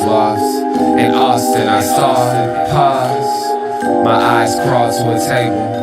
lost. In Austin, I saw pause. My eyes crawled to a table.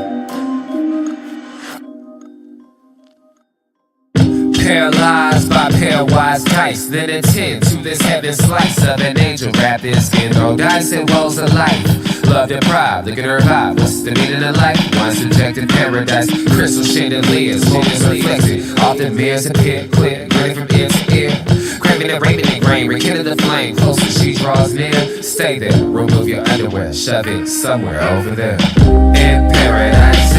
Paralyzed by pairwise dice, then attend to this heaven slice of an angel wrapped in skin. Throw dice and rolls of life. Love deprived, look at her vibe. What's the meaning of life? Once subjected paradise, crystal chandeliers, moments reflected. Often mirrors appear clear, grinning from ear to ear. Craving and raving and grain, rekindle the flame. Closer she draws near. Stay there, remove your underwear, shove it somewhere over there. In paradise,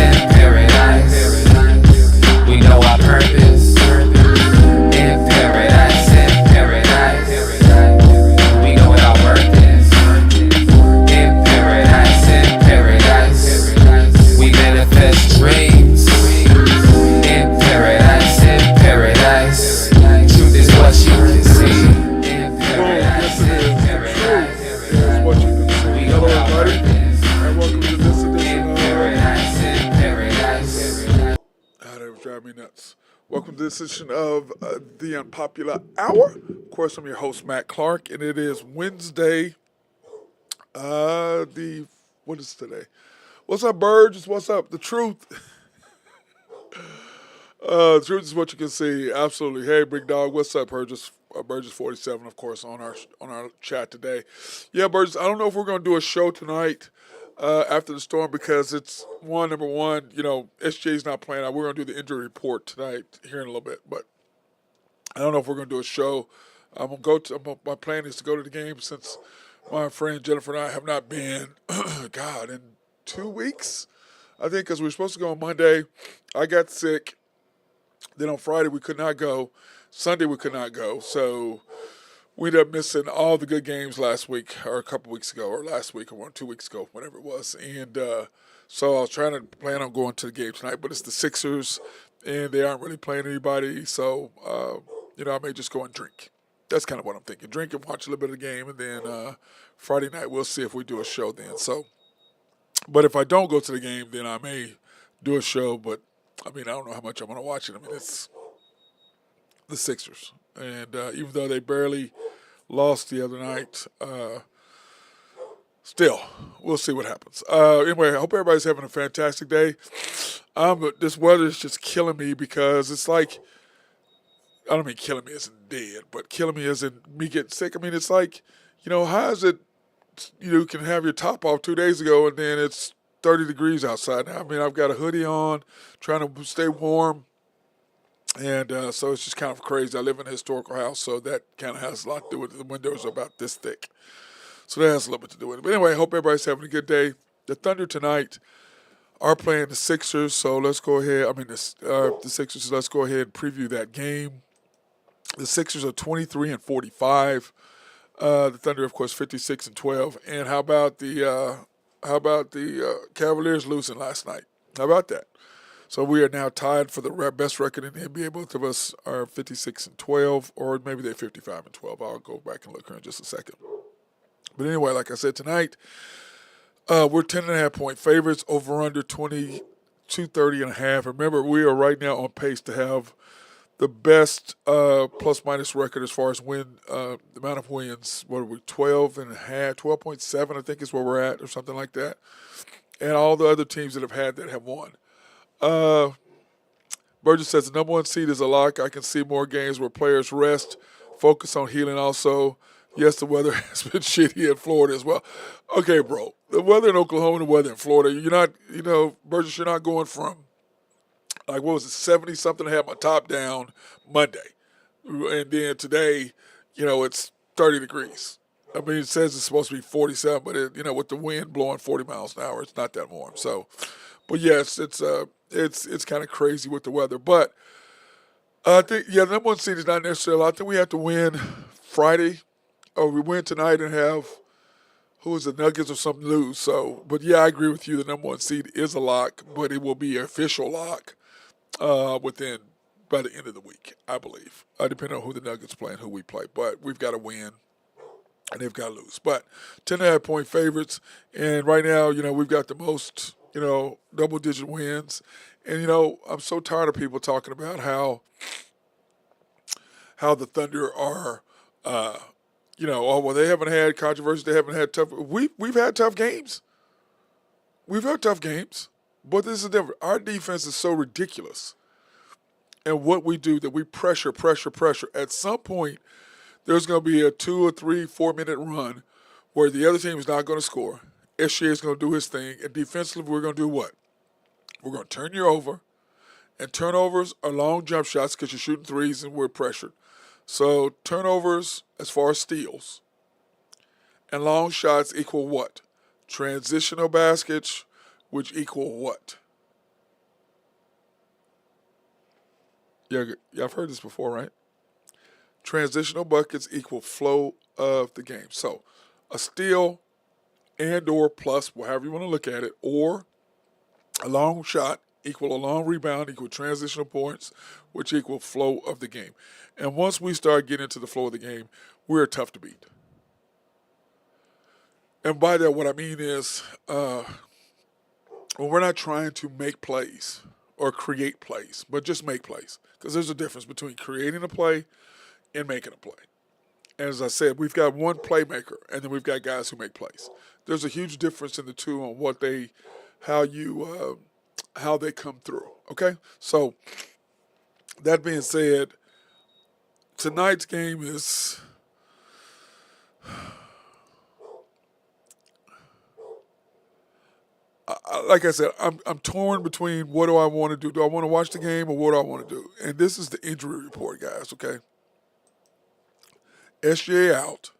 we know our purpose. In paradise, we know what our worth is. In paradise, we manifest dreams. In paradise, truth is what you can see. In paradise, is what you can see. we know what our worth is. And welcome to this edition In of paradise. that was driving me nuts. Welcome to this edition of the Unpopular Hour. Of course, I'm your host, Matt Clark, and it is Wednesday. What is today? What's up, Burgess? What's up? The truth. The truth is what you can see. Absolutely. Hey, big dog. What's up, Burgess? Burgess 47, of course, on our chat today. Yeah, Burgess. I don't know if we're going to do a show tonight after the storm because it's number one. SJ's not playing. We're going to do the injury report tonight here in a little bit, but I don't know if we're going to do a show. My plan is to go to the game since my friend Jennifer and I have not been, in 2 weeks, I think, because we were supposed to go on Monday. I got sick. Then on Friday we could not go. Sunday we could not go. So we ended up missing all the good games last week or a couple weeks ago or last week or 2 weeks ago, whatever it was. And so I was trying to plan on going to the game tonight, but it's the Sixers, and they aren't really playing anybody. So, I may just go and drink. That's kind of what I'm thinking. Drink and watch a little bit of the game, and then Friday night we'll see if we do a show then. So, but if I don't go to the game, then I may do a show, but I don't know how much I'm going to watch it. It's the Sixers. And even though they barely lost the other night, still, we'll see what happens. Anyway, I hope everybody's having a fantastic day. This weather is just killing me because it's like, I don't mean killing me as in dead, but killing me as in me getting sick. It's like, how is it you can have your top off 2 days ago and then it's 30 degrees outside now? I've got a hoodie on, trying to stay warm. And so it's just kind of crazy. I live in a historical house, so that kind of has a lot to do with it. The windows are about this thick. So that has a little bit to do with it. But anyway, I hope everybody's having a good day. The Thunder tonight are playing the Sixers, so let's go ahead. The Sixers, let's go ahead and preview that game. The Sixers are 23-45. The Thunder, of course, 56-12. And how about the Cavaliers losing last night? How about that? So we are now tied for the best record in the NBA. Both of us are 56-12, or maybe they're 55-12. I'll go back and look here in just a second. But anyway, like I said, tonight we're 10.5-point favorites, over under 230.5. Remember, we are right now on pace to have the best plus-minus record as far as the amount of wins. What are we, 12.7, I think is where we're at, or something like that. And all the other teams that have had that have won. Burgess says the number one seed is a lock. I can see more games where players rest, focus on healing also. Yes, the weather has been shitty in Florida as well. Okay, bro. The weather in Oklahoma and the weather in Florida, you're not, Burgess, you're not going from, 70-something to have my top down Monday. And then today, it's 30 degrees. It says it's supposed to be 47, but with the wind blowing 40 miles an hour, it's not that warm. So, but yes, it's kind of crazy with the weather. But I think, the number one seed is not necessarily. I think we have to win Friday, or we win tonight and have, the Nuggets or something lose. So, but yeah, I agree with you. The number one seed is a lock, but it will be an official lock by the end of the week, I believe. Depending on who the Nuggets play and who we play. But we've got to win, and they've got to lose. But 10.5-point favorites, and right now, we've got the most, double-digit wins. And, I'm so tired of people talking about how the Thunder are, Oh well, they haven't had controversy. They haven't had tough. We've had tough games. We've had tough games, but this is different. Our defense is so ridiculous, and what we do that we pressure, pressure, pressure. At some point, there's going to be a 2 or 3, 4 minute run where the other team is not going to score. SGA is going to do his thing, and defensively, we're going to do what? We're going to turn you over, and turnovers are long jump shots because you're shooting threes and we're pressured. So turnovers as far as steals and long shots equal what? Transitional baskets, which equal what? Yeah, I've heard this before, right? Transitional buckets equal flow of the game. So a steal and or plus, however you want to look at it, or a long shot equal a long rebound equal transitional points, which equal flow of the game. And once we start getting into the flow of the game, we're tough to beat. And by that, what I mean is when we're not trying to make plays or create plays, but just make plays. Because there's a difference between creating a play and making a play. And as I said, we've got one playmaker, and then we've got guys who make plays. There's a huge difference in the two on how they come through. Okay, so that being said, tonight's game is like I said, I'm torn between what do I want to do? Do I want to watch the game or what do I want to do? And this is the injury report, guys. Okay, SGA out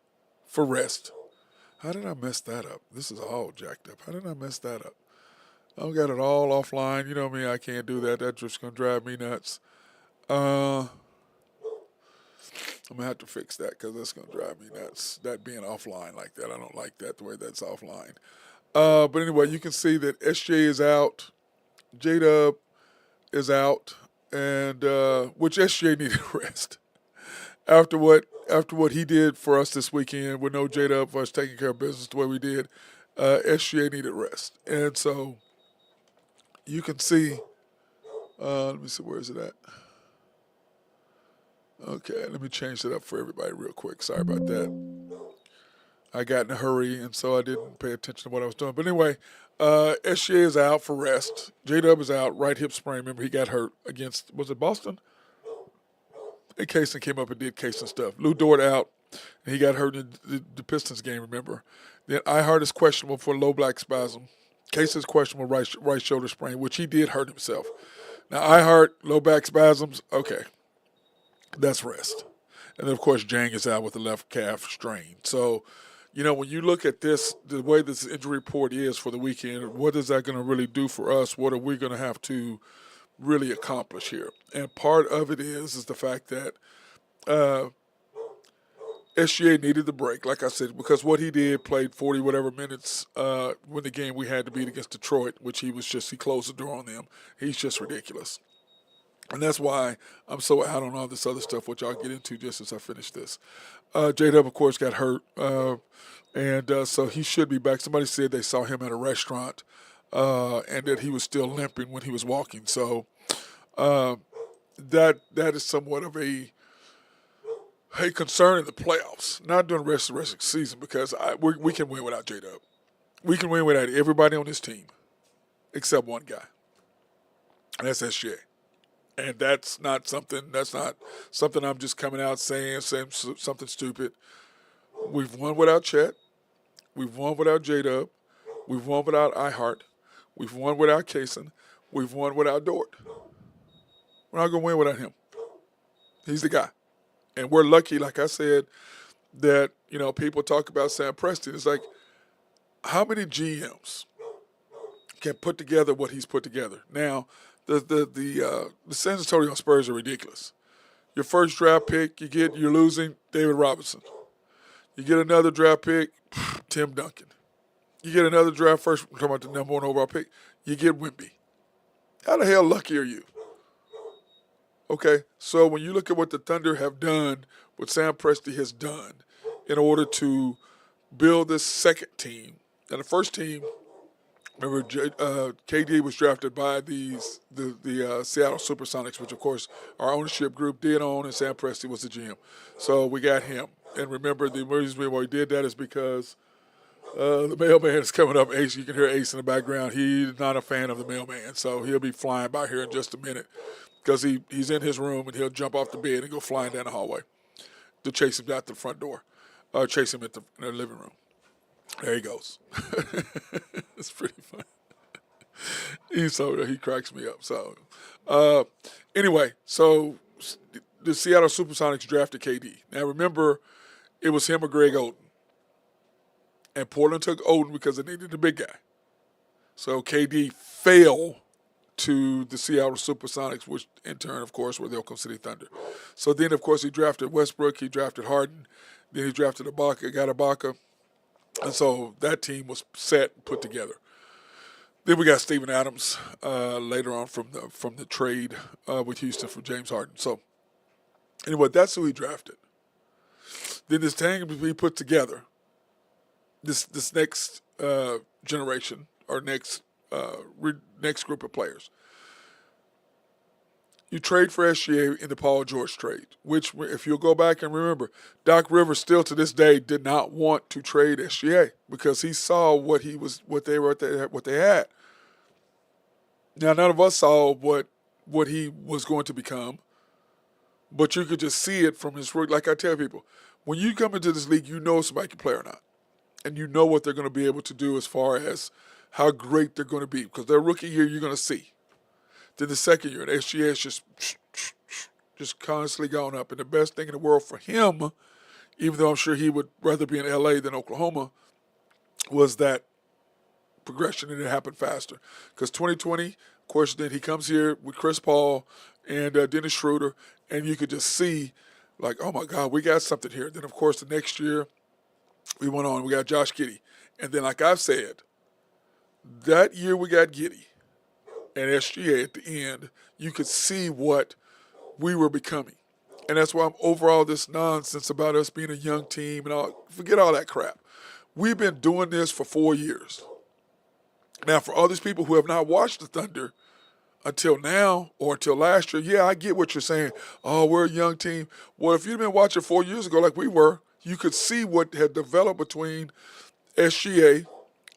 for rest. How did I mess that up? This is all jacked up. How did I mess that up? I've got it all offline. You know me, I can't do that. That's just going to drive me nuts. I'm going to have to fix that because that's going to drive me nuts. That being offline like that. I don't like that the way that's offline. But anyway, you can see that SJ is out. J-Dub is out. And which SJ needed rest. After what he did for us this weekend with no J-Dub for us taking care of business the way we did, SGA needed rest. And so you can see, let me see, where is it at? Okay, let me change it up for everybody real quick. Sorry about that. I got in a hurry, and so I didn't pay attention to what I was doing. But anyway, SGA is out for rest. J-Dub is out, right hip sprain. Remember, he got hurt against, was it Boston? And Kaysen came up and did Kaysen stuff. Lou Dort out, and he got hurt in the Pistons game, remember. Then Ihart is questionable for low back spasm. Kaysen is questionable right shoulder sprain, which he did hurt himself. Now, Ihart, low back spasms, okay. That's rest. And then, of course, Jang is out with the left calf strain. So, when you look at this, the way this injury report is for the weekend, what is that going to really do for us? What are we going to have to really accomplish here? And part of it is the fact that SGA needed the break, like I said, because what he did, played 40 whatever minutes when the game we had to beat against Detroit, which he closed the door on them. He's just ridiculous. And that's why I'm so out on all this other stuff, which I'll get into just as I finish this. J-Dub, of course, got hurt, and so he should be back. Somebody said they saw him at a restaurant and that he was still limping when he was walking. So that is somewhat of a concern in the playoffs, not during the rest of the season, because we can win without J-Dub. We can win without everybody on this team except one guy, and that's SGA. And that's not something I'm just coming out saying something stupid. We've won without Chet. We've won without J-Dub. We've won without Ihart. We've won without Kaysen. We've won without Dort. We're not going to win without him. He's the guy. And we're lucky, like I said, that, people talk about Sam Preston. It's like, how many GMs can put together what he's put together? Now, the San Antonio Spurs are ridiculous. Your first draft pick, you're losing David Robinson. You get another draft pick, Tim Duncan. You get another draft first, we're talking about the number one overall pick, you get Wemby. How the hell lucky are you? Okay, so when you look at what the Thunder have done, what Sam Presti has done in order to build this second team, and the first team, remember, KD was drafted by the Seattle Supersonics, which, of course, our ownership group did own, and Sam Presti was the GM. So we got him. And remember, the emergency reason why we did that is because the mailman is coming up. Ace, you can hear Ace in the background. He's not a fan of the mailman, so he'll be flying by here in just a minute because he's in his room and he'll jump off the bed and go flying down the hallway to chase him out the front door, chase him in the living room. There he goes. It's pretty funny. He cracks me up. So, anyway, so the Seattle Supersonics drafted KD. Now remember, it was him or Greg Oden, and Portland took Oden because they needed a big guy. So KD fell to the Seattle Supersonics, which in turn, of course, were the Oklahoma City Thunder. So then, of course, he drafted Westbrook, he drafted Harden, then he drafted Ibaka, got Ibaka, and so that team was set and put together. Then we got Steven Adams later on from the trade with Houston for James Harden. So anyway, that's who he drafted. Then this team we put together. This next generation or next group of players. You trade for SGA in the Paul George trade, which, if you'll go back and remember, Doc Rivers still to this day did not want to trade SGA because he saw what they had. Now, none of us saw what he was going to become, but you could just see it from his work. Like I tell people, when you come into this league, you know if somebody can play or not, and you know what they're going to be able to do as far as how great they're going to be because their rookie year you're going to see. Then the second year, the SGA is just constantly going up. And the best thing in the world for him, even though I'm sure he would rather be in L.A. than Oklahoma, was that progression, and it happened faster. Because 2020, of course, then he comes here with Chris Paul and Dennis Schroeder, and you could just see, like, oh, my God, we got something here. Then, of course, the next year we went on. We got Josh Giddey. And then, like I've said, that year we got Giddey and SGA at the end, you could see what we were becoming. And that's why I'm over all this nonsense about us being a young team and all. Forget all that crap. We've been doing this for 4 years. Now, for all these people who have not watched the Thunder until now or until last year, yeah, I get what you're saying. Oh, we're a young team. Well, if you'd been watching 4 years ago like we were, you could see what had developed between SGA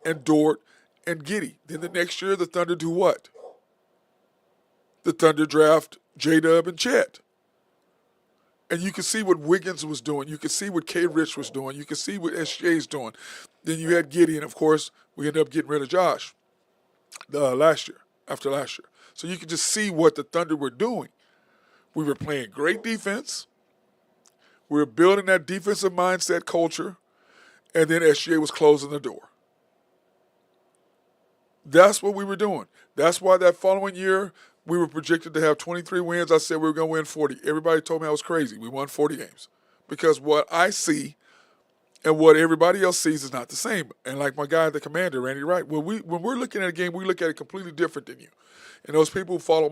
and Dort and Giddey. Then the next year, the Thunder do what? The Thunder draft J-Dub and Chet. And you can see what Wiggins was doing. You can see what K. Rich was doing. You can see what SJ's doing. Then you had Giddey, and, of course, we ended up getting rid of Josh after last year. So you can just see what the Thunder were doing. We were playing great defense. We were building that defensive mindset culture, and then SGA was closing the door. That's what we were doing. That's why that following year we were projected to have 23 wins. I said we were going to win 40. Everybody told me I was crazy. We won 40 games because what I see and what everybody else sees is not the same. And like my guy, the commander, Randy Wright, when we're looking at a game, we look at it completely different than you. And those people who follow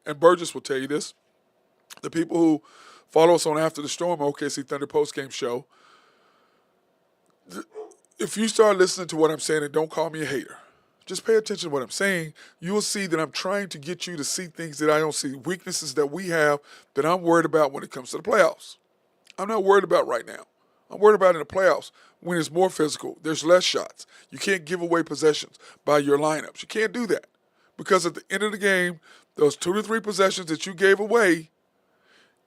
and Burgess will tell you this, the people who follow us on After the Storm, OKC Thunder postgame show, if you start listening to what I'm saying and don't call me a hater, just pay attention to what I'm saying. You will see that I'm trying to get you to see things that I don't see, weaknesses that we have that I'm worried about when it comes to the playoffs. I'm not worried about right now. I'm worried about in the playoffs when it's more physical. There's less shots. You can't give away possessions by your lineups. You can't do that because at the end of the game, those 2 to 3 possessions that you gave away,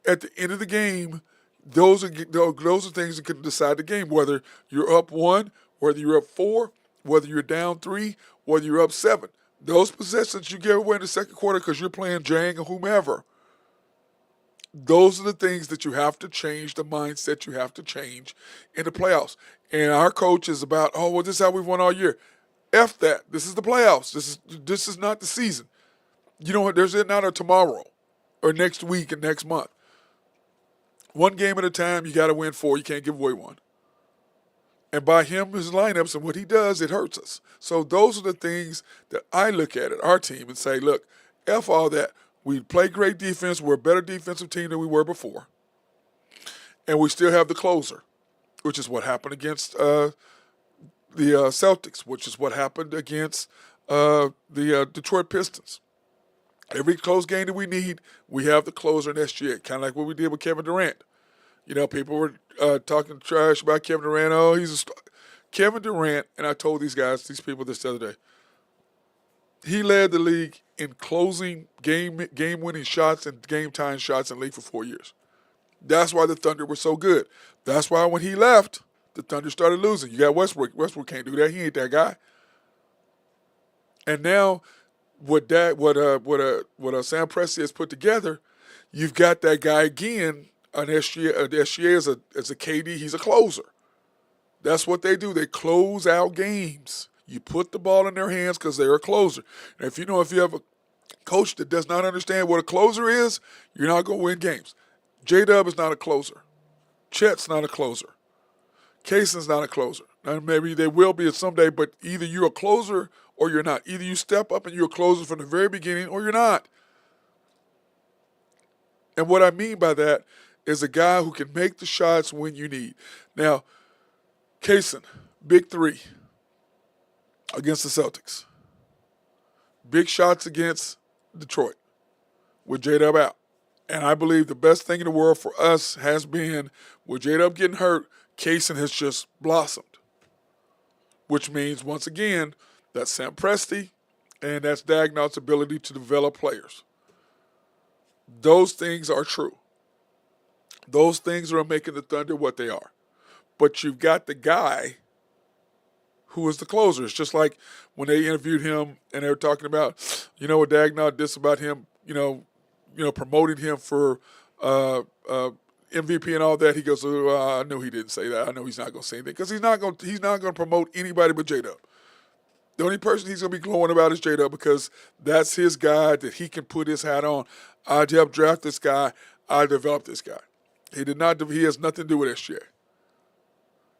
at the end of the game, those are things that can decide the game, whether you're up 1, whether you're up 4, whether you're down 3, whether you're up 7. Those possessions you gave away in the second quarter because you're playing Jang or whomever, those are the things that you have to change, the mindset you have to change in the playoffs. And our coach is about, oh, well, this is how we've won all year. F that. This is the playoffs. This is not the season. You know what? There's not a tomorrow or next week and next month. One game at a time, you got to win 4. You can't give away 1. And by him, his lineups, and what he does, it hurts us. So those are the things that I look at our team and say, look, F all that. We play great defense. We're a better defensive team than we were before. And we still have the closer, which is what happened against the Celtics, which is what happened against the Detroit Pistons. Every close game that we need, we have the closer in SGA, kind of like what we did with Kevin Durant. People were talking trash about Kevin Durant. Oh, he's a star. Kevin Durant, and I told these people this the other day. He led the league in closing game winning shots and game time shots in the league for 4 years. That's why the Thunder were so good. That's why when he left, the Thunder started losing. You got Westbrook. Westbrook can't do that. He ain't that guy. And now, what Sam Presti has put together, you've got that guy again. An SGA is a KD. He's a closer. That's what they do. They close out games. You put the ball in their hands because they're a closer. And if you have a coach that does not understand what a closer is, you're not going to win games. J-Dub is not a closer. Chet's not a closer. Kaysen's not a closer. Now, maybe they will be someday, but either you're a closer or you're not. Either you step up and you're a closer from the very beginning or you're not. And what I mean by that is a guy who can make the shots when you need. Now, Kaysen, big three against the Celtics. Big shots against Detroit with J-Dub out. And I believe the best thing in the world for us has been, with J-Dub getting hurt, Kaysen has just blossomed. Which means, once again, that's Sam Presti and that's Dagnall's ability to develop players. Those things are true. Those things are making the Thunder what they are. But you've got the guy who is the closer. It's just like when they interviewed him and they were talking about, what Dagnall did about him, promoting him for MVP and all that. He goes, I know he didn't say that. I know he's not going to say anything because he's not going to promote anybody but J-Dub. The only person he's going to be glowing about is J-Dub because that's his guy that he can put his hat on. I helped draft this guy. I developed this guy. He has nothing to do with SGA.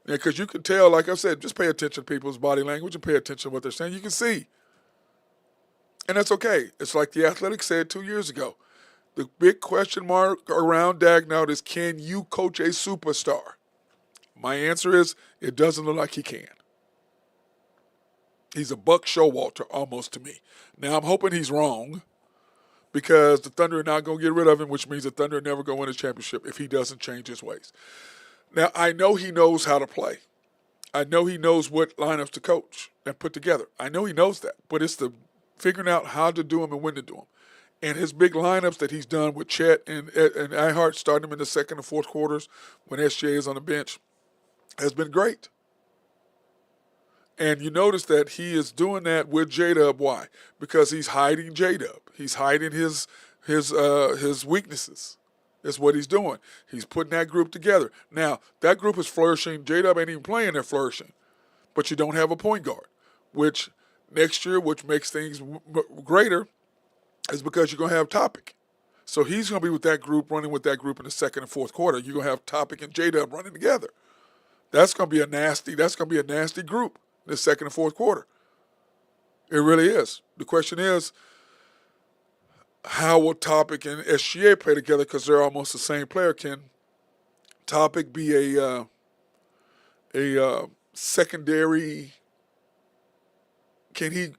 Because you can tell, like I said, just pay attention to people's body language and pay attention to what they're saying. You can see. And that's okay. It's like The Athletic said 2 years ago. The big question mark around Dagnall is, can you coach a superstar? My answer is, it doesn't look like he can. He's a Buck Showalter almost to me. Now, I'm hoping he's wrong because the Thunder are not going to get rid of him, which means the Thunder are never going to win a championship if he doesn't change his ways. Now, I know he knows how to play. I know he knows what lineups to coach and put together. I know he knows that, but it's the figuring out how to do them and when to do them. And his big lineups that he's done with Chet and Ihart starting him in the second and fourth quarters when SGA is on the bench has been great. And you notice that he is doing that with J-Dub. Why? Because he's hiding J-Dub. He's hiding his weaknesses. That's what he's doing. He's putting that group together. Now, that group is flourishing. J-Dub ain't even playing, they're flourishing. But you don't have a point guard, which next year, which makes things greater, is because you're going to have Topic. So he's going to be with that group, running with that group in the second and fourth quarter. You're going to have Topic and J-Dub running together. That's going to be a nasty group in the second and fourth quarter. It really is. The question is, how will Topic and SGA play together because they're almost the same player? Can Topic be a secondary? Can he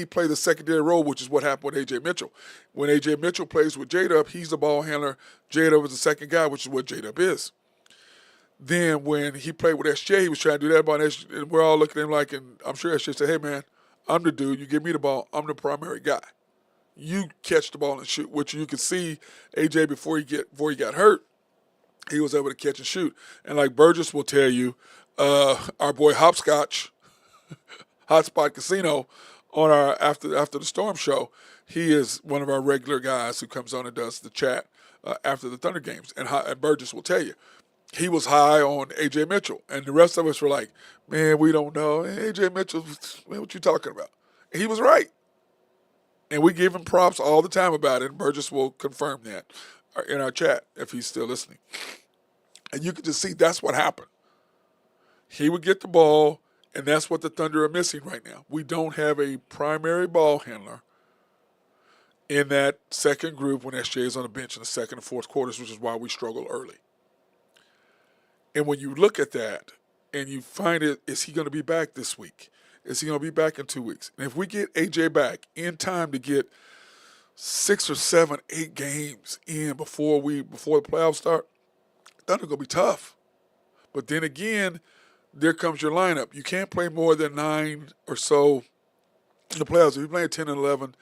play the secondary role, which is what happened with A.J. Mitchell? When A.J. Mitchell plays with J-Dub, he's the ball handler. J-Dub is the second guy, which is what J-Dub is. Then when he played with SGA, he was trying to do that about SGA, and we're all looking at him like, and I'm sure SGA said, hey, man, I'm the dude. You give me the ball. I'm the primary guy. You catch the ball and shoot, which you could see AJ before he got hurt, he was able to catch and shoot. And like Burgess will tell you, our boy Hopscotch, Hotspot Casino, on our after the Storm show, he is one of our regular guys who comes on and does the chat after the Thunder games. And Burgess will tell you, he was high on A.J. Mitchell, and the rest of us were like, man, we don't know. A.J. Mitchell, man, what you talking about? And he was right. And we give him props all the time about it, and Burgess will confirm that in our chat if he's still listening. And you can just see that's what happened. He would get the ball, and that's what the Thunder are missing right now. We don't have a primary ball handler in that second group when SJ is on the bench in the second and fourth quarters, which is why we struggle early. And when you look at that and you find it, is he going to be back this week? Is he going to be back in 2 weeks? And if we get AJ back in time to get 6 or 7, 8 games in before the playoffs start, Thunder going to be tough. But then again, there comes your lineup. You can't play more than 9 or so in the playoffs. If you're playing 10 and 11,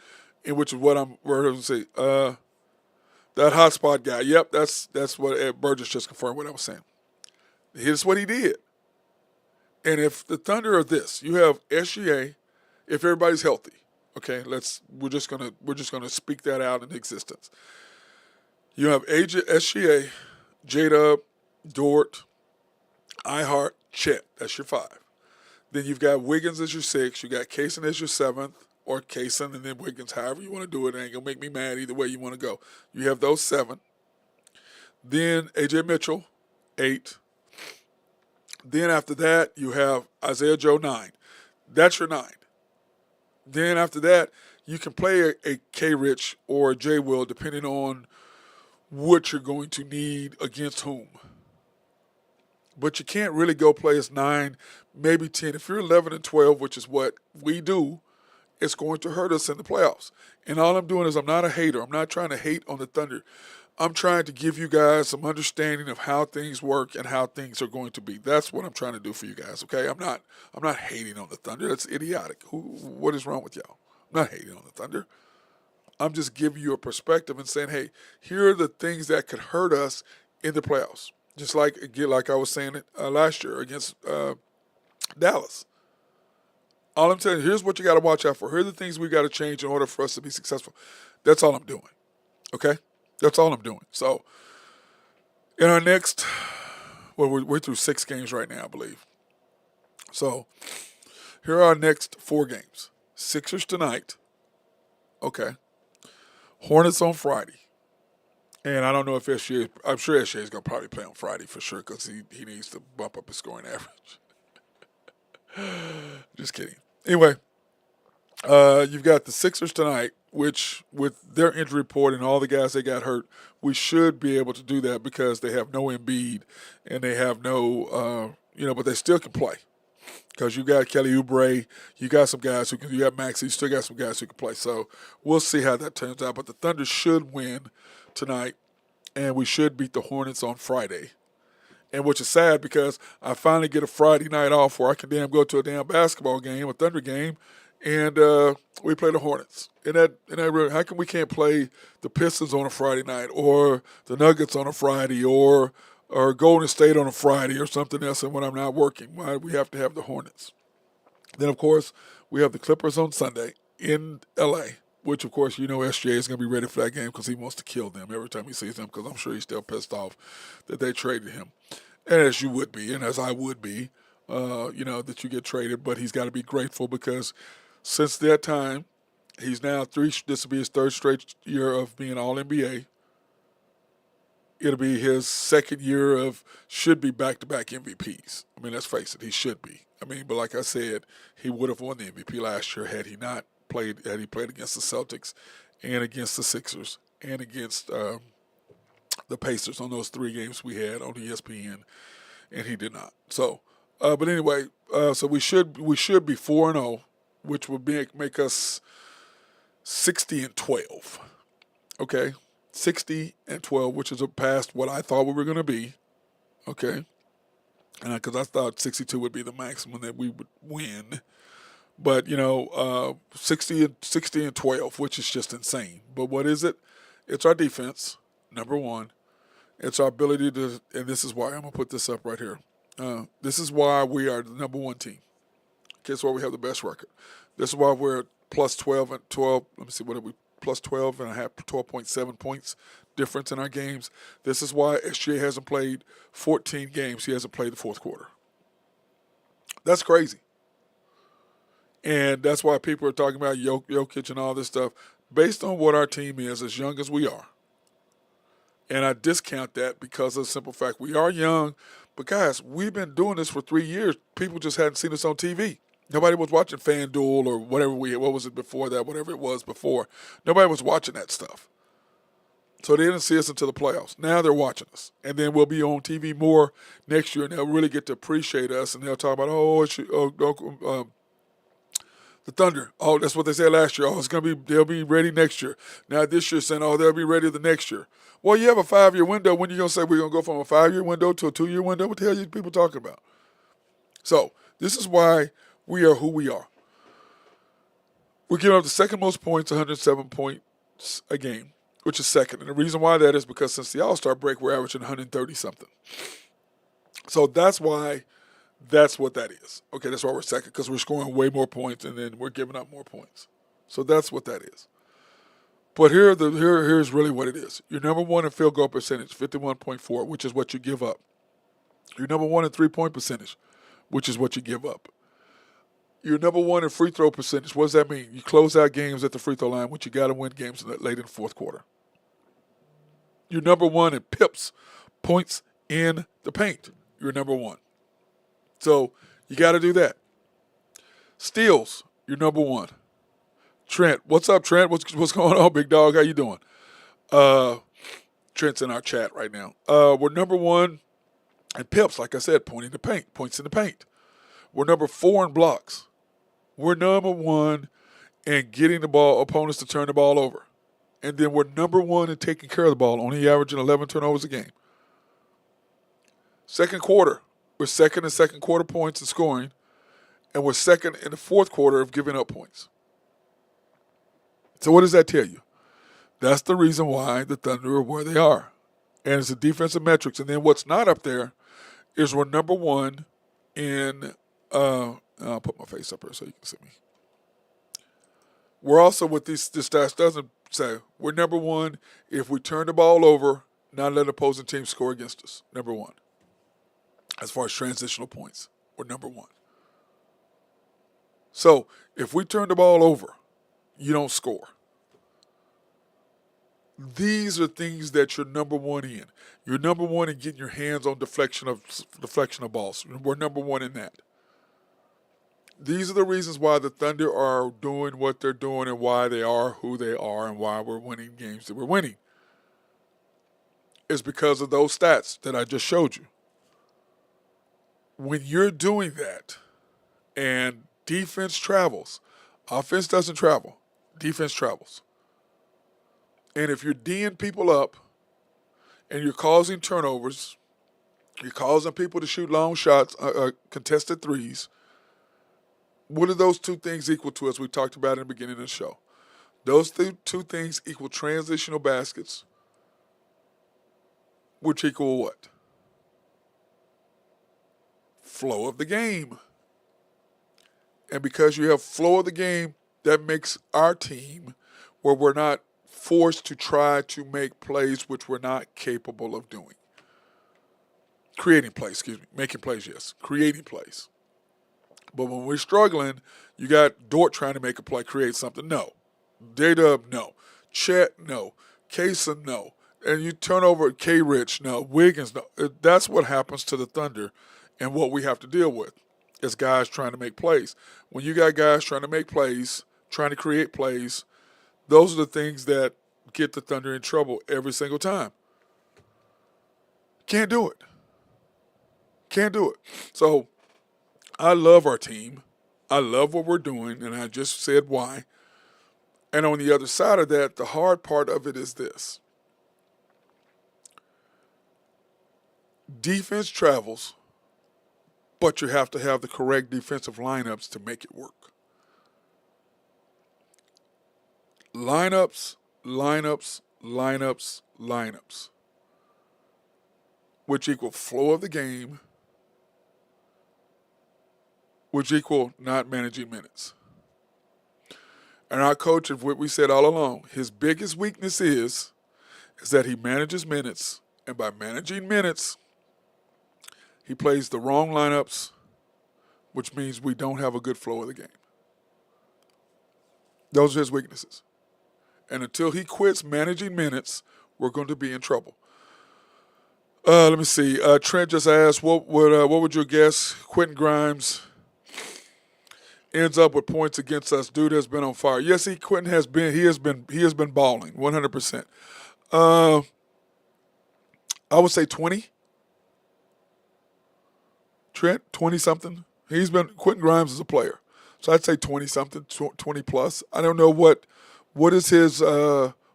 in which is what I'm going to say, that hotspot guy, yep, that's what Ed Burgess just confirmed what I was saying. Here's what he did. And if the Thunder are this, you have SGA, if everybody's healthy, okay, we're just gonna speak that out into existence. You have SGA, J-Dub, Dort, Ihart, Chet. That's your 5. Then you've got Wiggins as your 6. You got Kaysen as your 7th, or Kaysen and then Wiggins, however you want to do it. It ain't gonna make me mad either way you want to go. You have those 7. Then AJ Mitchell, 8. Then after that, you have Isaiah Joe, 9. That's your 9. Then after that, you can play a K. Rich or a J. Will, depending on what you're going to need against whom. But you can't really go play as 9, maybe 10. If you're 11 and 12, which is what we do, it's going to hurt us in the playoffs. And all I'm doing is I'm not a hater. I'm not trying to hate on the Thunder. I'm trying to give you guys some understanding of how things work and how things are going to be. That's what I'm trying to do for you guys, okay? I'm not hating on the Thunder. That's idiotic. What is wrong with y'all? I'm not hating on the Thunder. I'm just giving you a perspective and saying, hey, here are the things that could hurt us in the playoffs. Just like I was saying it last year against Dallas. All I'm telling you, here's what you got to watch out for. Here are the things we got to change in order for us to be successful. That's all I'm doing, okay? That's all I'm doing. So, in our next, we're through 6 games right now, I believe. So, here are our next 4 games. Sixers tonight. Okay. Hornets on Friday. And I don't know if SGA, I'm sure SGA is going to probably play on Friday for sure because he needs to bump up his scoring average. Just kidding. Anyway, you've got the Sixers tonight, which with their injury report and all the guys that got hurt, we should be able to do that because they have no Embiid and they have no, but they still can play. Because you got Kelly Oubre, you got some guys who can, you got Maxey, you still got some guys who can play. So we'll see how that turns out. But the Thunder should win tonight, and we should beat the Hornets on Friday. And which is sad because I finally get a Friday night off where I can go to a damn basketball game, a Thunder game, and we play the Hornets. And that really, how come we can't play the Pistons on a Friday night or the Nuggets on a Friday or Golden State on a Friday or something else and when I'm not working? Why we have to have the Hornets? Then, of course, we have the Clippers on Sunday in L.A., which, of course, SGA is going to be ready for that game because he wants to kill them every time he sees them because I'm sure he's still pissed off that they traded him. And as you would be, and as I would be, that you get traded. But he's got to be grateful because since that time, he's now this will be his 3rd straight year of being All-NBA. It'll be his 2nd year should be back-to-back MVPs. I mean, let's face it, he should be. I mean, but like I said, he would have won the MVP last year had he played against the Celtics and against the Sixers and against the Pacers on those 3 games we had on ESPN, and he did not. So, but anyway, so we should be 4-0, which would make us 60-12. Okay, 60-12, which is past what I thought we were going to be. Okay, and because I thought 62 would be the maximum that we would win. But, 60-12, which is just insane. But what is it? It's our defense, number one. It's our ability to, and this is why I'm going to put this up right here. This is why we are the number 1 team. Okay, it's why we have the best record. This is why we're plus 12 and 12. Let me see, what are we? Plus 12 and a half, 12.7 points difference in our games. This is why SGA hasn't played 14 games. He hasn't played the 4th quarter. That's crazy. And that's why people are talking about Jokic and all this stuff. Based on what our team is, as young as we are, and I discount that because of the simple fact we are young, but guys, we've been doing this for 3 years. People just hadn't seen us on TV. Nobody was watching FanDuel or whatever what was it before that, whatever it was before. Nobody was watching that stuff. So they didn't see us until the playoffs. Now they're watching us. And then we'll be on TV more next year, and they'll really get to appreciate us, and they'll talk about, The Thunder, oh, that's what they said last year. Oh, they'll be ready next year. Now this year saying, oh, they'll be ready the next year. Well, you have a 5-year window. When you gonna say we're gonna go from a 5-year window to a 2-year window? What the hell are you people talking about? So this is why we are who we are. We're giving up the second most points, 107 points a game, which is second. And the reason why that is because since the All-Star break, we're averaging 130 something. So that's why. That's what that is. Okay, that's why we're second, because we're scoring way more points and then we're giving up more points. So that's what that is. But here's really what it is. You're number one in field goal percentage, 51.4, which is what you give up. You're number one in three-point percentage, which is what you give up. You're number one in free throw percentage. What does that mean? You close out games at the free throw line, which you got to win games late in the fourth quarter. You're number one in pips, points in the paint. You're number one. So you got to do that. Steals, you're number one. Trent, what's up, Trent? What's going on, big dog? How you doing? Trent's in our chat right now. We're number one in pips, like I said, points in the paint. We're number 4 in blocks. We're number one in getting the ball, opponents to turn the ball over. And then we're number one in taking care of the ball, only averaging 11 turnovers a game. Second quarter. We're second in second quarter points in scoring, and we're second in the fourth quarter of giving up points. So what does that tell you? That's the reason why the Thunder are where they are. And it's the defensive metrics. And then what's not up there is we're number one in I'll put my face up here so you can see me. We're also, what this stats doesn't say, we're number one if we turn the ball over, not let opposing teams score against us. Number one. As far as transitional points, we're number one. So if we turn the ball over, you don't score. These are things that you're number one in. You're number one in getting your hands on deflection of balls. We're number one in that. These are the reasons why the Thunder are doing what they're doing and why they are who they are and why we're winning games that we're winning. It's because of those stats that I just showed you. When you're doing that and defense travels, offense doesn't travel, defense travels. And if you're D'ing people up and you're causing turnovers, you're causing people to shoot long shots, contested threes, what do those two things equal to, as we talked about in the beginning of the show? Those two things equal transitional baskets, which equal what? Flow of the game. And because you have flow of the game, that makes our team where we're not forced to try to make plays which we're not capable of doing. Creating plays, making plays, yes. Creating plays. But when we're struggling, you got Dort trying to make a play, create something. No. J-Dub, no. Chet, no. Kaysen, no. And you turn over K-Rich, no. Wiggins, no. That's what happens to the Thunder and what we have to deal with is guys trying to make plays. When you got guys trying to make plays, trying to create plays, those are the things that get the Thunder in trouble every single time. Can't do it. Can't do it. So I love our team. I love what we're doing, and I just said why. And on the other side of that, the hard part of it is this. Defense travels, but you have to have the correct defensive lineups to make it work. Lineups, which equal flow of the game, which equal not managing minutes. And our coach, of what we said all along, his biggest weakness is that he manages minutes, and by managing minutes, he plays the wrong lineups, which means we don't have a good flow of the game. Those are his weaknesses. And until he quits managing minutes, we're going to be in trouble. Let me see. Trent just asked, what would you guess? Quentin Grimes ends up with points against us. Dude has been on fire. Yes, Quentin has been. He has been balling 100%. I would say 20. Trent, 20 something. Quentin Grimes is a player. So I'd say 20 something, 20 plus. I don't know what is his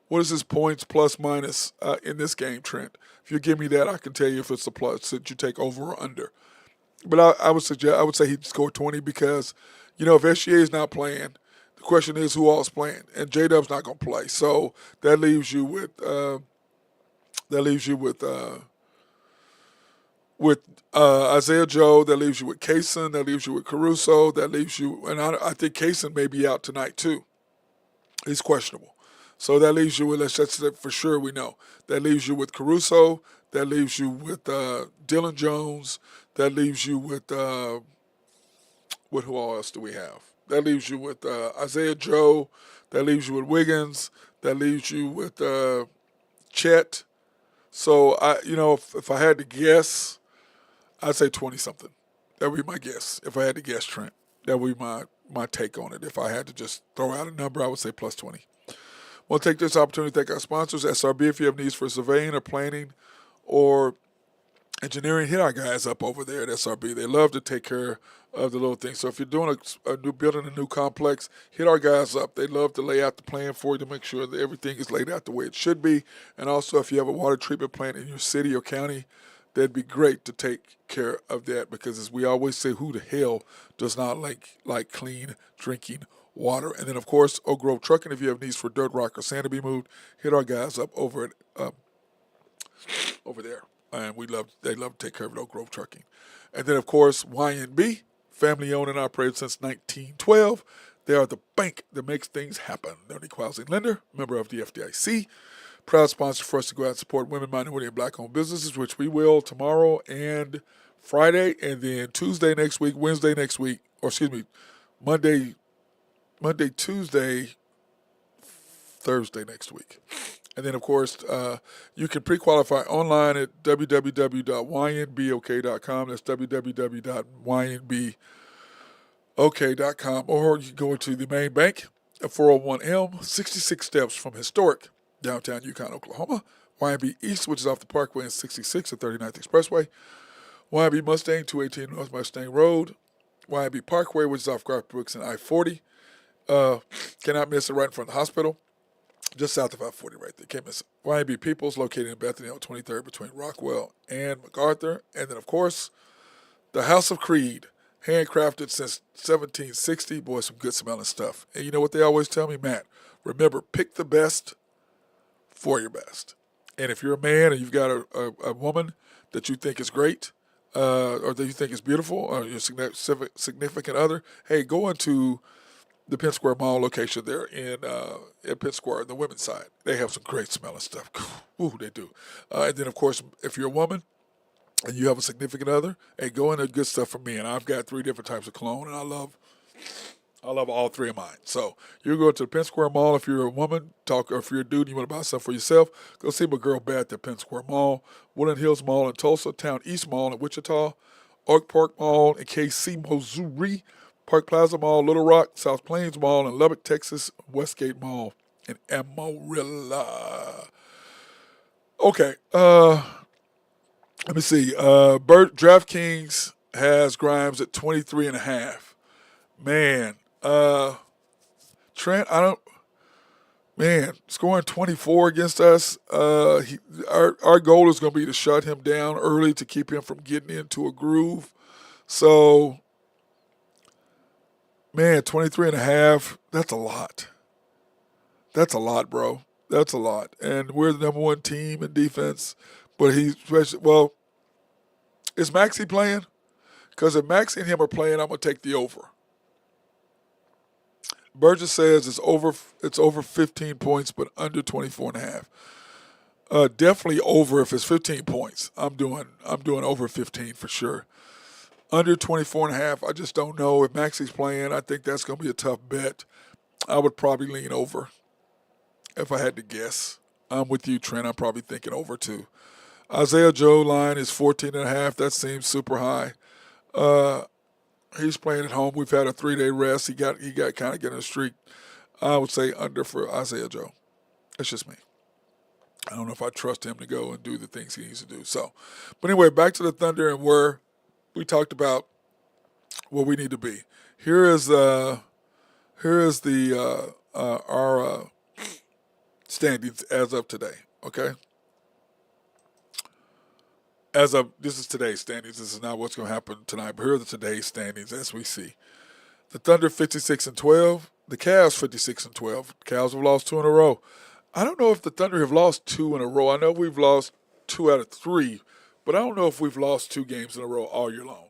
what is his points plus minus in this game, Trent. If you give me that, I can tell you if it's a plus that you take over or under. But I would say he'd score 20 because, if SGA is not playing, the question is who else playing, and J Dub's not going to play. So that leaves you with Isaiah Joe. That leaves you with Kaysen. That leaves you with Caruso. That leaves you, and I think Kaysen may be out tonight too. He's questionable. So that leaves you with, that's for sure we know. That leaves you with Caruso. That leaves you with Dylan Jones. That leaves you with who else do we have? That leaves you with Isaiah Joe. That leaves you with Wiggins. That leaves you with Chet. So if I had to guess, I'd say 20 something. That would be my guess. If I had to guess, Trent, that would be my take on it. If I had to just throw out a number, I would say plus 20. We'll take this opportunity to thank our sponsors, SRB. If you have needs for surveying or planning or engineering, hit our guys up over there at SRB. They love to take care of the little things. So if you're doing a new building, a new complex, hit our guys up. They love to lay out the plan for you to make sure that everything is laid out the way it should be. And also, if you have a water treatment plant in your city or county, that'd be great to take care of that because, as we always say, who the hell does not like clean drinking water? And then, of course, Oak Grove Trucking. If you have needs for dirt, rock, or sand to be moved, hit our guys up over there. And they love to take care of Oak Grove Trucking. And then, of course, YNB, family owned and operated since 1912. They are the bank that makes things happen. They're an equal housing lender, member of the FDIC. Proud sponsor for us to go out and support women, minority, and black-owned businesses, which we will tomorrow and Friday, and then Tuesday next week, Wednesday next week, or excuse me, Monday, Tuesday, Thursday next week. And then, of course, you can pre-qualify online at www.ynbok.com. That's www.ynbok.com. Or you can go into the main bank at 401 Elm, 66 steps from historic downtown Yukon, Oklahoma. YNB East, which is off the Parkway and 66 at 39th Expressway. YNB Mustang, 218 North Mustang Road. YNB Parkway, which is off Garth Brooks and I-40. Cannot miss it, right in front of the hospital. Just south of I-40 right there. Can't miss it. YNB Peoples, located in Bethany on 23rd between Rockwell and MacArthur. And then, of course, the House of Creed, handcrafted since 1760. Boy, some good smelling stuff. And you know what they always tell me, Matt? Remember, pick the best for your best. And if you're a man and you've got a woman that you think is great, or that you think is beautiful, or your significant other, hey, go into the Penn Square Mall location there at Penn Square, the women's side. They have some great smelling stuff. Ooh, they do. And then, of course, if you're a woman and you have a significant other, hey, go into good stuff for me. And I've got 3 different types of cologne, and I love all 3 of mine. So you go to the Penn Square Mall if you're a woman, or if you're a dude and you want to buy stuff for yourself, go see my girl Beth at Penn Square Mall, Woodland Hills Mall in Tulsa, Town East Mall in Wichita, Oak Park Mall in KC, Missouri, Park Plaza Mall, Little Rock, South Plains Mall in Lubbock, Texas, Westgate Mall in Amarillo. Okay, let me see. DraftKings has Grimes at 23.5. Man, Trent, scoring 24 against us. Our goal is going to be to shut him down early to keep him from getting into a groove. So, man, 23.5, that's a lot. That's a lot, bro. That's a lot. And we're the number 1 team in defense. But is Maxey playing? Because if Maxey and him are playing, I'm going to take the over. Burgess says it's over 15 points, but under 24.5. Definitely over if it's 15 points. I'm doing over 15 for sure. Under 24.5, I just don't know. If Maxey's playing, I think that's going to be a tough bet. I would probably lean over if I had to guess. I'm with you, Trent. I'm probably thinking over too. Isaiah Joe line is 14.5. That seems super high. He's playing at home. We've had a 3-day rest. He got kind of getting a streak. I would say under for Isaiah Joe. That's just me. I don't know if I trust him to go and do the things he needs to do. So, but anyway, back to the Thunder and where we talked about where we need to be. Here is here is the our standings as of today. Okay, as of this is today's standings. This is not what's going to happen tonight. But here are the today's standings as we see. The Thunder 56-12. The Cavs 56-12. Cavs have lost two in a row. I don't know if the Thunder have lost two in a row. I know we've lost two out of three, but I don't know if we've lost two games in a row all year long.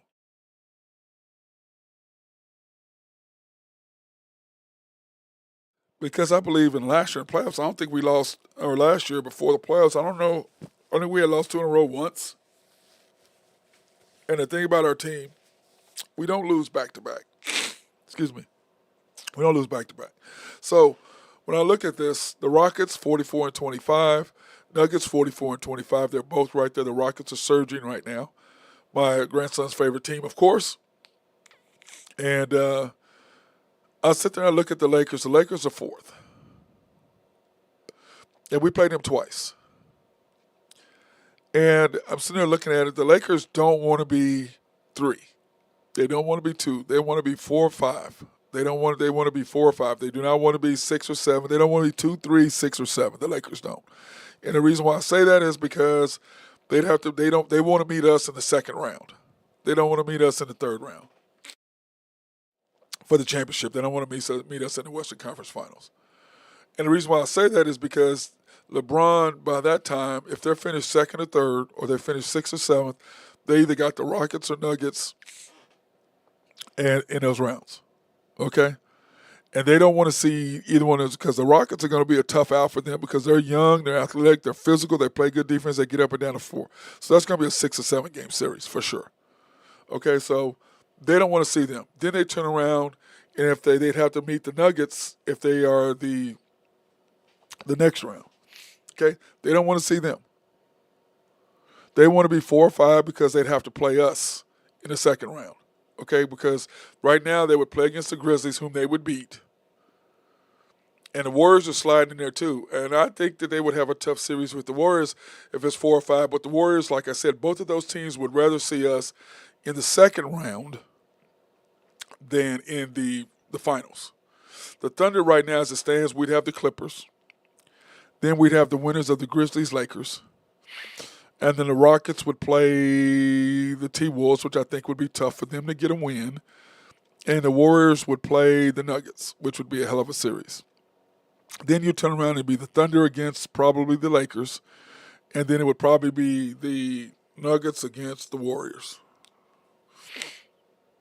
Because I believe in last year in playoffs, I don't think we lost, or last year before the playoffs, I don't know. I think we had lost two in a row once. And the thing about our team, we don't lose back to back. Excuse me. We don't lose back to back. So when I look at this, the Rockets 44-25, Nuggets 44-25. They're both right there. The Rockets are surging right now. My grandson's favorite team, of course. And I sit there and I look at the Lakers. The Lakers are fourth. And we played them twice. And I'm sitting there looking at it. The Lakers don't want to be three. They don't want to be two. They want to be 4 or 5. They want to be 4 or 5. They do not want to be 6 or 7. They don't want to be 2, 3, 6, or 7. The Lakers don't. And the reason why I say that is because they want to meet us in the second round. They don't want to meet us in the third round for the championship. They don't want to meet us in the Western Conference Finals. And the reason why I say that is because LeBron, by that time, if they're finished second or third, or they finished 6th or 7th, they either got the Rockets or Nuggets and in those rounds. Okay? And they don't want to see either one of those because the Rockets are going to be a tough out for them because they're young, they're athletic, they're physical, they play good defense, they get up and down the floor. So that's going to be a 6 or 7 game series for sure. Okay, so they don't want to see them. Then they turn around, and if they'd have to meet the Nuggets if they are the next round. Okay, they don't want to see them. They want to be 4 or 5 because they'd have to play us in the second round. Okay, because right now they would play against the Grizzlies, whom they would beat. And the Warriors are sliding in there too. And I think that they would have a tough series with the Warriors if it's 4 or 5. But the Warriors, like I said, both of those teams would rather see us in the second round than in the finals. The Thunder right now, as it stands, we'd have the Clippers. Then we'd have the winners of the Grizzlies, Lakers. And then the Rockets would play the T-Wolves, which I think would be tough for them to get a win. And the Warriors would play the Nuggets, which would be a hell of a series. Then you turn around and be the Thunder against probably the Lakers. And then it would probably be the Nuggets against the Warriors.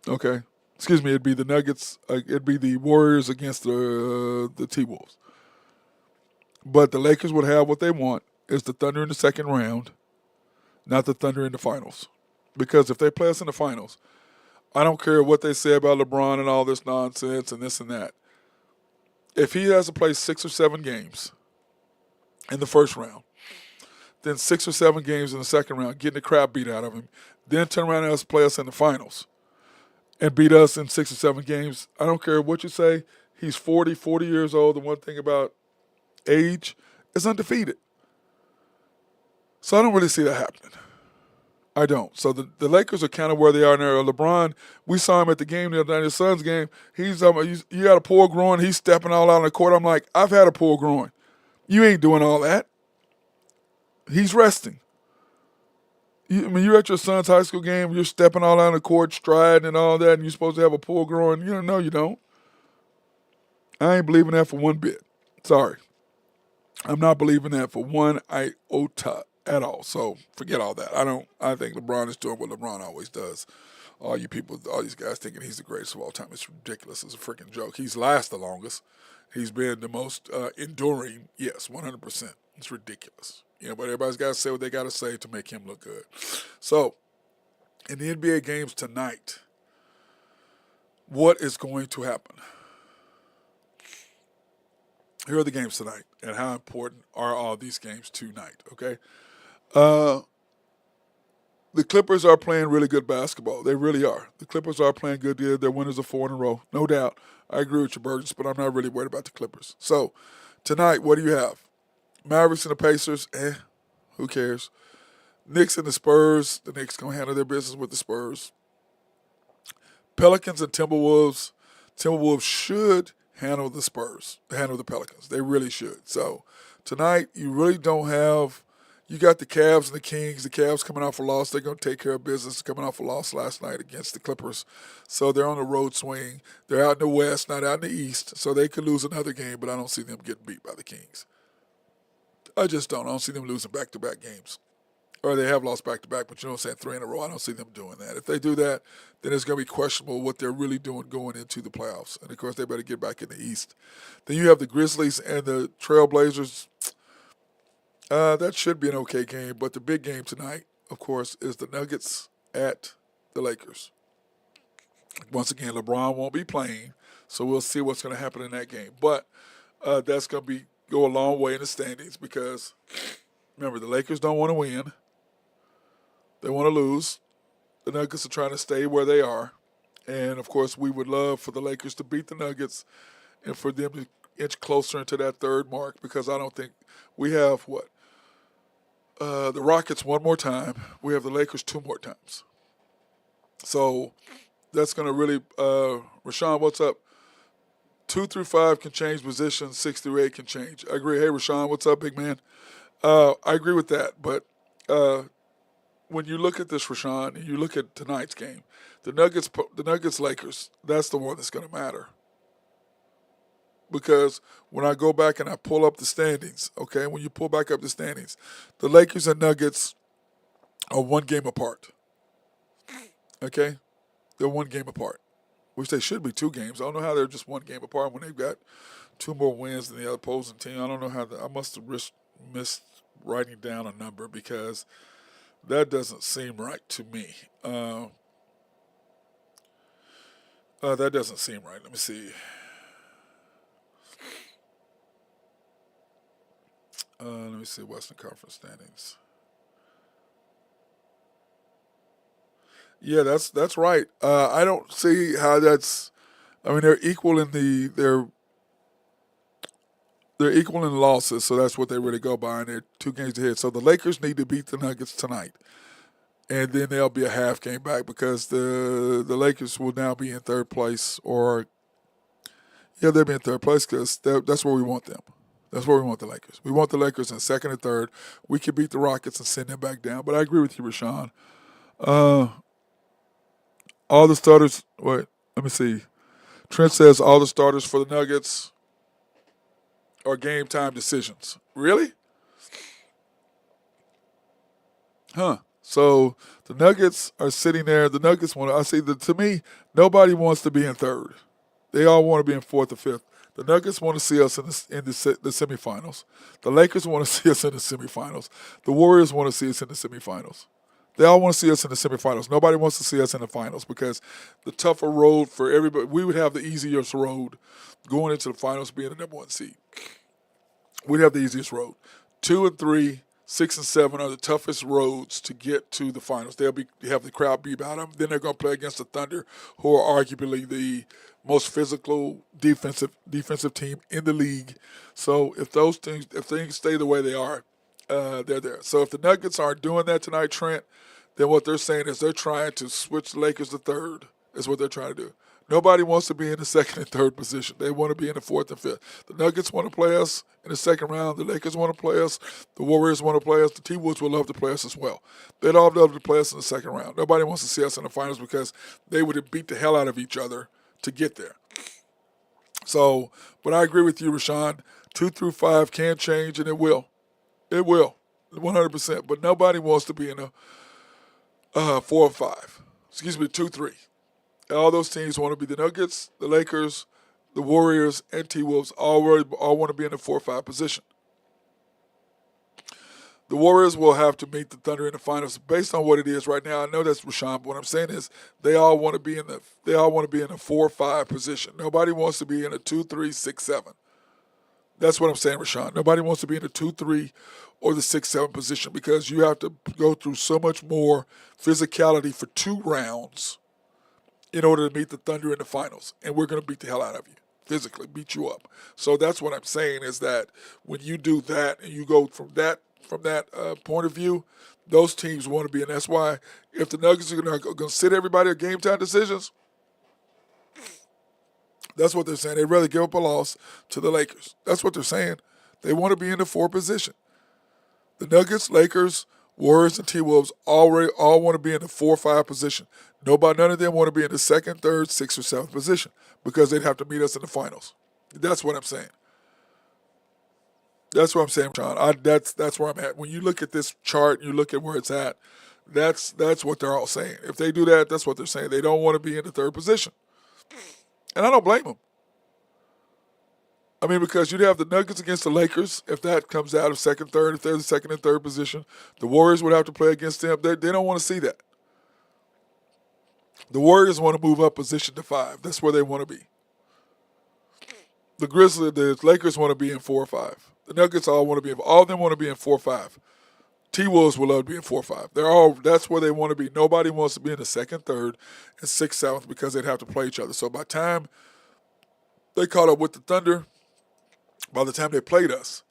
Okay. Excuse me, it'd be the Nuggets, it'd be the Warriors against the T-Wolves. But the Lakers would have what they want, is the Thunder in the second round, not the Thunder in the finals. Because if they play us in the finals, I don't care what they say about LeBron and all this nonsense and this and that. If he has to play 6 or 7 games in the first round, then 6 or 7 games in the second round, getting the crap beat out of him, then turn around and play us in the finals and beat us in 6 or 7 games, I don't care what you say, he's 40 years old. The one thing about age is undefeated. So I don't really see that happening. I don't. So the Lakers are kind of where they are now. LeBron, we saw him at the game the other night, his son's game. He's you got a pulled groin. He's stepping all out on the court. I'm like, I've had a pulled groin. You ain't doing all that. He's resting. You're at your son's high school game. You're stepping all out on the court, striding and all that, and you're supposed to have a pulled groin. You don't know you don't. I ain't believing that for one bit. Sorry. I'm not believing that for one iota at all. So forget all that. I think LeBron is doing what LeBron always does. All you people, all these guys thinking he's the greatest of all time. It's ridiculous. It's a freaking joke. He's last the longest. He's been the most enduring. Yes, 100%. It's ridiculous. But everybody's got to say what they got to say to make him look good. So in the NBA games tonight, what is going to happen? Here are the games tonight, and how important are all these games tonight, okay? The Clippers are playing really good basketball. They really are. The Clippers are playing good. They're winners of 4 in a row, no doubt. I agree with you, Burgess, but I'm not really worried about the Clippers. So tonight, what do you have? Mavericks and the Pacers, who cares? Knicks and the Spurs. The Knicks going to handle their business with the Spurs. Pelicans and Timberwolves. Timberwolves should handle the Spurs, handle the Pelicans. They really should. So tonight, you really don't have. You got the Cavs and the Kings. The Cavs coming off a loss. They're going to take care of business. Coming off a loss last night against the Clippers. So they're on the road swing. They're out in the West, not out in the East. So they could lose another game, but I don't see them getting beat by the Kings. I just don't. I don't see them losing back-to-back games. Or they have lost back-to-back, but you know what I'm saying, 3 in a row. I don't see them doing that. If they do that, then it's going to be questionable what they're really doing going into the playoffs. And, of course, they better get back in the East. Then you have the Grizzlies and the Trailblazers. That should be an okay game, but the big game tonight, of course, is the Nuggets at the Lakers. Once again, LeBron won't be playing, so we'll see what's going to happen in that game. But that's going to go a long way in the standings because, remember, the Lakers don't want to win. They want to lose. The Nuggets are trying to stay where they are. And, of course, we would love for the Lakers to beat the Nuggets and for them to inch closer into that third mark because I don't think we have what? The Rockets one more time. We have the Lakers 2 more times. So that's going to really Rashawn, what's up? 2 through 5 can change positions. 6 through 8 can change. I agree. Hey, Rashawn, what's up, big man? I agree with that. But when you look at this, Rashawn, and you look at tonight's game, the Nuggets Lakers, that's the one that's going to matter. Because when I go back and I pull up the standings, okay, when you pull back up the standings, the Lakers and Nuggets are 1 game apart. Okay? They're 1 game apart, which they should be 2 games. I don't know how they're just 1 game apart when they've got 2 more wins than the opposing team. I don't know how I must have missed writing down a number because that doesn't seem right to me. That doesn't seem right. Let me see. Let me see Western Conference standings. Yeah, that's right. I don't see how that's. I mean, they're equal in they're equal in losses, so that's what they really go by, and they're 2 games ahead. So the Lakers need to beat the Nuggets tonight, and then they'll be a half game back because the Lakers will now be in 3rd place, or yeah, they'll be in 3rd place because that's where we want them. That's where we want the Lakers. We want the Lakers in 2nd and 3rd. We could beat the Rockets and send them back down. But I agree with you, Rashawn. All the starters. Wait, let me see. Trent says all the starters for the Nuggets are game time decisions. Really? Huh. So the Nuggets are sitting there. The Nuggets want to. I see. To me, nobody wants to be in 3rd. They all want to be in 4th or 5th. The Nuggets want to see us in the semifinals. The Lakers want to see us in the semifinals. The Warriors want to see us in the semifinals. They all want to see us in the semifinals. Nobody wants to see us in the finals because the tougher road for everybody, we would have the easiest road going into the finals being the number 1 seed. We'd have the easiest road. 2 and 3, 6 and 7 are the toughest roads to get to the finals. They'll have the crowd beat out them. Then they're going to play against the Thunder, who are arguably the most physical defensive team in the league. So if things stay the way they are, they're there. So if the Nuggets aren't doing that tonight, Trent, then what they're saying is they're trying to switch the Lakers to 3rd. Is what they're trying to do. Nobody wants to be in the 2nd and 3rd position. They want to be in the 4th and 5th. The Nuggets want to play us in the 2nd round. The Lakers want to play us. The Warriors want to play us. The T-Wolves would love to play us as well. They'd all love to play us in the 2nd round. Nobody wants to see us in the finals because they would have beat the hell out of each other to get there. So, but I agree with you, Rashawn. 2 through 5 can change, and it will. It will, 100%. But nobody wants to be in a 4 or 5. 2, 3. All those teams want to be the Nuggets, the Lakers, the Warriors, and T-Wolves all want to be in the 4 or 5 position. The Warriors will have to meet the Thunder in the finals based on what it is right now. I know that's Rashawn, but what I'm saying is they all want to be in the 4 or 5 position. Nobody wants to be in a 2, 3, 6, 7. That's what I'm saying, Rashawn. Nobody wants to be in the 2, 3, or the 6, 7 position because you have to go through so much more physicality for 2 rounds in order to meet the Thunder in the finals. And we're going to beat the hell out of you, physically, beat you up. So that's what I'm saying is that when you do that and you go from that point of view, those teams want to be. And that's why if the Nuggets are going to sit everybody at game time decisions, That's what they're saying. They'd rather give up a loss to the Lakers. That's what they're saying. They want to be in the 4 position. The Nuggets, Lakers, Warriors, and T-Wolves all want to be in the 4-5 position. None of them want to be in the 2nd, 3rd, 6th, or 7th position because they'd have to meet us in the finals. That's what I'm saying. That's what I'm saying, Sean. That's where I'm at. When you look at this chart, you look at where it's at. That's what they're all saying. If they do that, that's what they're saying. They don't want to be in the 3rd position, and I don't blame them. I mean, because you'd have the Nuggets against the Lakers if that comes out of 2nd, 3rd, if they're the 2nd and 3rd position. The Warriors would have to play against them. They don't want to see that. The Warriors want to move up position to 5. That's where they want to be. The Lakers want to be in 4 or 5. The Nuggets all of them want to be in 4 or 5. T-Wolves will love to be in 4 or 5. That's where they want to be. Nobody wants to be in the 2nd, 3rd, and 6th, 7th because they'd have to play each other. So by the time they caught up with the Thunder, by the time they played us,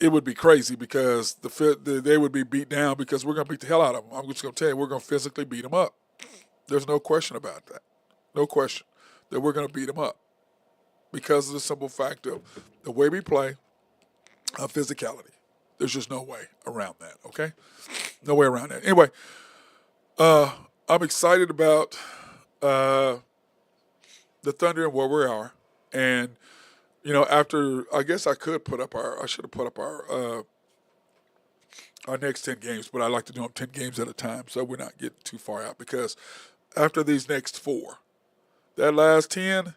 it would be crazy because they would be beat down because we're going to beat the hell out of them. I'm just going to tell you, we're going to physically beat them up. There's no question about that. No question that we're going to beat them up because of the simple fact of the way we play, physicality. There's just no way around that, okay? No way around that. Anyway, I'm excited about the Thunder and where we are. And, after, I guess I should have put up our next 10 games, but I like to do them 10 games at a time so we're not getting too far out because after these next 4, that last 10,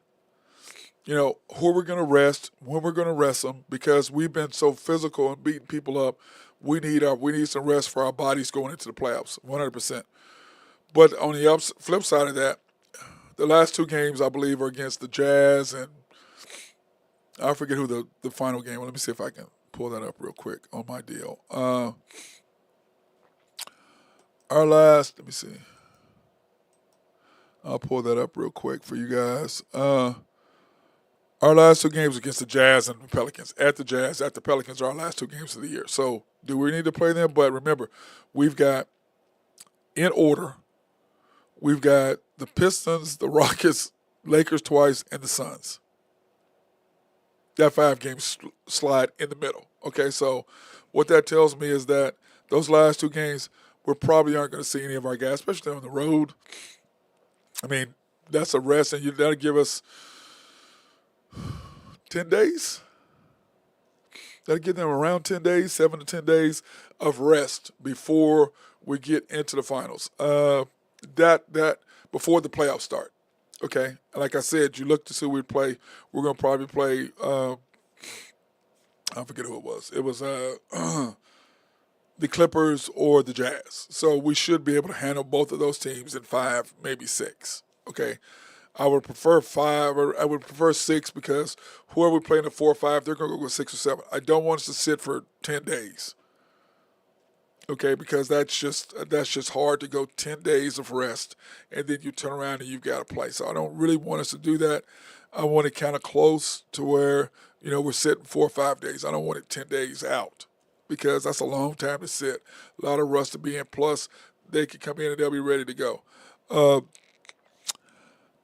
who we're going to rest, when we're going to rest them, because we've been so physical and beating people up. We need some rest for our bodies going into the playoffs, 100%. But on the flip side of that, the last 2 games, I believe, are against the Jazz, and I forget who the final game. Let me see if I can pull that up real quick on my deal. Let me see. I'll pull that up real quick for you guys. Our last 2 games against the Jazz and the Pelicans. At the Jazz, at the Pelicans are our last 2 games of the year. So do we need to play them? But remember, we've got, in order, we've got the Pistons, the Rockets, Lakers twice, and the Suns. That 5-game slide in the middle. Okay, so what that tells me is that those last 2 games, we probably aren't going to see any of our guys, especially on the road. I mean, that's a rest, and that'll give us 10 days. That'll give them around 10 days, 7 to 10 days of rest before we get into the finals. That before the playoffs start. Okay, like I said, you look to see who we'd play. We're gonna probably play. I forget who it was. It was the Clippers or the Jazz. So we should be able to handle both of those teams in 5, maybe 6. Okay. I would prefer 5, or I would prefer 6 because whoever we play in the 4 or 5, they're going to go with 6 or 7. I don't want us to sit for 10 days. Okay, because that's just hard to go 10 days of rest and then you turn around and you've got to play. So I don't really want us to do that. I want it kind of close to where, we're sitting 4 or 5 days. I don't want it 10 days out because that's a long time to sit. A lot of rust to be in. Plus, they can come in and they'll be ready to go.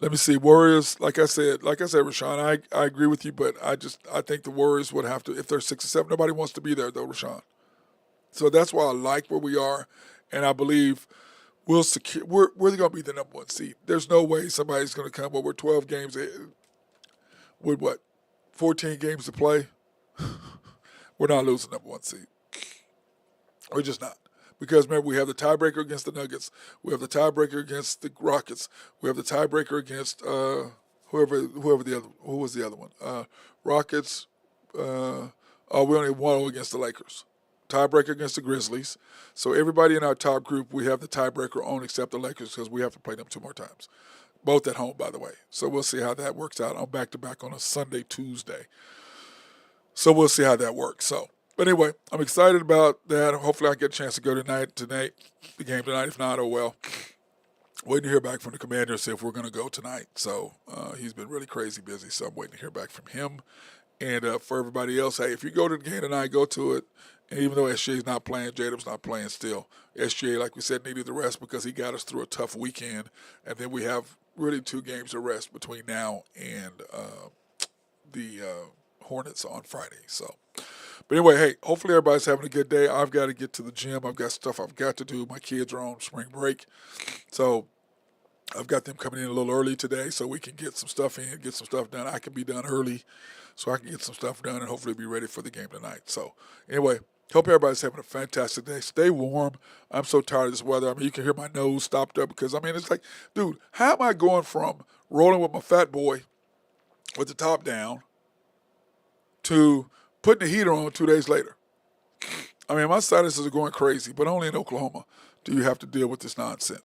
Let me see. Warriors, like I said, Rashawn, I agree with you, but I think the Warriors would have to, if they're 6 or 7, nobody wants to be there though, Rashawn. So that's why I like where we are, and I believe we're going to be the number 1 seed. There's no way somebody's going to come over 12 games with 14 games to play. We're not losing number 1 seed. We're just not. Because remember, we have the tiebreaker against the Nuggets. We have the tiebreaker against the Rockets. We have the tiebreaker against who was the other one? Rockets. We only have 1 against the Lakers. Tiebreaker against the Grizzlies. So everybody in our top group, we have the tiebreaker on except the Lakers because we have to play them 2 more times. Both at home, by the way. So we'll see how that works out. I'm back-to-back on a Sunday, Tuesday. So we'll see how that works. But anyway, I'm excited about that. Hopefully I get a chance to go tonight, the game tonight. If not, oh well. Waiting to hear back from the commander, see if we're going to go tonight. So he's been really crazy busy, so I'm waiting to hear back from him. And for everybody else, hey, if you go to the game tonight, go to it. And even though SGA's not playing, Jadam's not playing still. SGA, like we said, needed the rest because he got us through a tough weekend. And then we have really 2 games of rest between now and the Hornets on Friday. So, but anyway, hey, hopefully everybody's having a good day. I've got to get to the gym. I've got stuff I've got to do. My kids are on spring break. So I've got them coming in a little early today so we can get some stuff in, get some stuff done. I can be done early so I can get some stuff done and hopefully be ready for the game tonight. So anyway, hope everybody's having a fantastic day. Stay warm. I'm so tired of this weather. I mean, you can hear my nose stopped up because, I mean, it's like, dude, how am I going from rolling with my fat boy with the top down to putting the heater on 2 days later? I mean, my sinuses are going crazy, but only in Oklahoma do you have to deal with this nonsense.